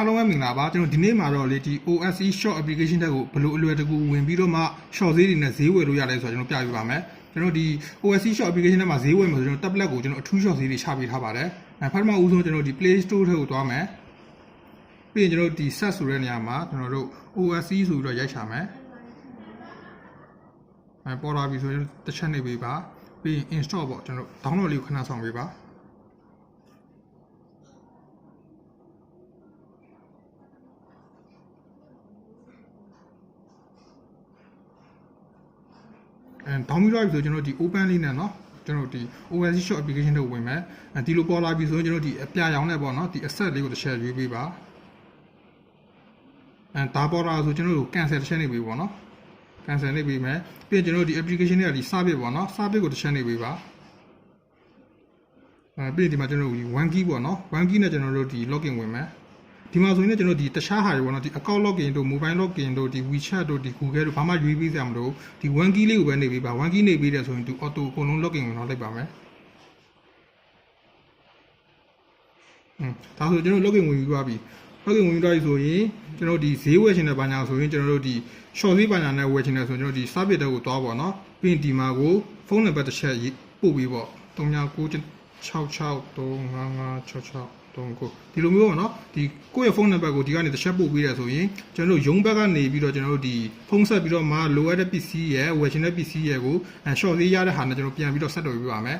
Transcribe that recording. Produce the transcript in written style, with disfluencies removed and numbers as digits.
အားလုံးပဲမင်္ဂလာပါကျွန်တော်ဒီနေ့မှာတော့လေဒီ OSE short application တက်ကိုဘယ်လိုအလွယ်တကူဝင်ပြီးတော့မှ short ဈေးတွေနဲ့ဈေးဝယ်လို့ရတယ်ဆိုတော့ကျွန်တော်ပြပြပါမယ်ကျွန်တော်ဒီ OSE short application တက်မှာဈေးဝယ်မှာဆိုကျွန်တော် tablet ကိုကျွန်တော်အထူး short ဈေးတွေချပေးထားပါတယ်ပထမဦးဆုံးကျွန်တော်ဒီ Play Store ထဲကိုသွားမယ်ပြီးရင်ကျွန်တော်ဒီ search ဆိုတဲ့နေရာမှာကျွန်တော်တို့ OSE ဆိုပြီးတော့ရိုက်ချမယ်ပေါ်လာပြီဆိုရင်တစ်ချက်နေပေးပါပြီးရင် install ပေါ့ကျွန်တော် download လေးကိုခဏဆောင်ပေးပါတောင်းပြီးတော့ဆိုကျွန်တော်ဒီ open လေးနဲ့เนาะကျွန်တော်ဒီ OSE short application တွေကိုဝင်မယ်ဒီလိုပေါ်လာပြီဆိုရင်ကျွန်တော်ဒီအပြရောင်းနဲ့ပေါ့เนาะဒီ asset လေးကိုတစ်ချက်ရွေးပေးပါဒါပေါ်လာဆိုကျွန်တော်တို့ cancel တစ်ချက်နေပေးပေါ့เนาะ cancel နေပေးမယ်ပြီးရင်ကျွန်တော်ဒီ application တွေကဒီ service ပေါ့เนาะ service ကိုတစ်ချက်နေပေးပါပြီးရင်ဒီမှာကျွန်တော်တို့ one key ပေါ့เนาะ one key နဲ့ကျွန်တော်တို့ဒီ login ဝင်မယ်ဒီမှာဆိုရင်ကျွန်တော်ဒီတခြားဟာတွေပေါ့နော်ဒီ account login တို့ mobile login တို့ဒီ WeChat တို့ဒီ Google တို့ဘာမှရွေးပေးစရာမလိုဒီ one key လေးကိုပဲနေပေးပါ one key နေပေးတယ်ဆိုရင်သူ auto အကုန်လုံး login ဝင်တော့လိုက်ပါမယ်ဒါဆိုကျွန်တော် login ဝင်ပြီးသွားပြီ login ဝင်ပြီးသွားပြီဆိုရင်ကျွန်တော်ဒီဈေးဝယ်ချင်တဲ့ဘာညာဆိုရင်ကျွန်တော်တို့ဒီ short ဈေးဘာညာနဲ့ဝယ်ချင်တယ်ဆိုရင်ကျွန်တော်ဒီ service တက်ကိုသွားပါတော့ပြီးရင်ဒီမှာကိုဖုန်းနံပါတ်တစ်ချက်ပို့ပြီးပေါ့3996635566ဒီလိုမျိုးပေါ့နော်ဒီကိုယ့်ရဲ့ဖုန်းနံပါတ်ကိုဒီကနေတစ်ချက်ပို့ပေးရဆိုရင်ကျွန်တော်တို့ရုံးဘက်ကနေပြီးတော့ကျွန်တော်တို့ဒီဖုန်းဆက်ပြီးတော့မှလိုအပ်တဲ့ပစ္စည်းရဲ့ဝယ်ချင်တဲ့ပစ္စည်းရဲ့ကိုshort ဈေးရတဲ့ဟာနဲ့ကျွန်တော်ပြန်ပြီးတော့ဆက်တော်ပေးပါမယ်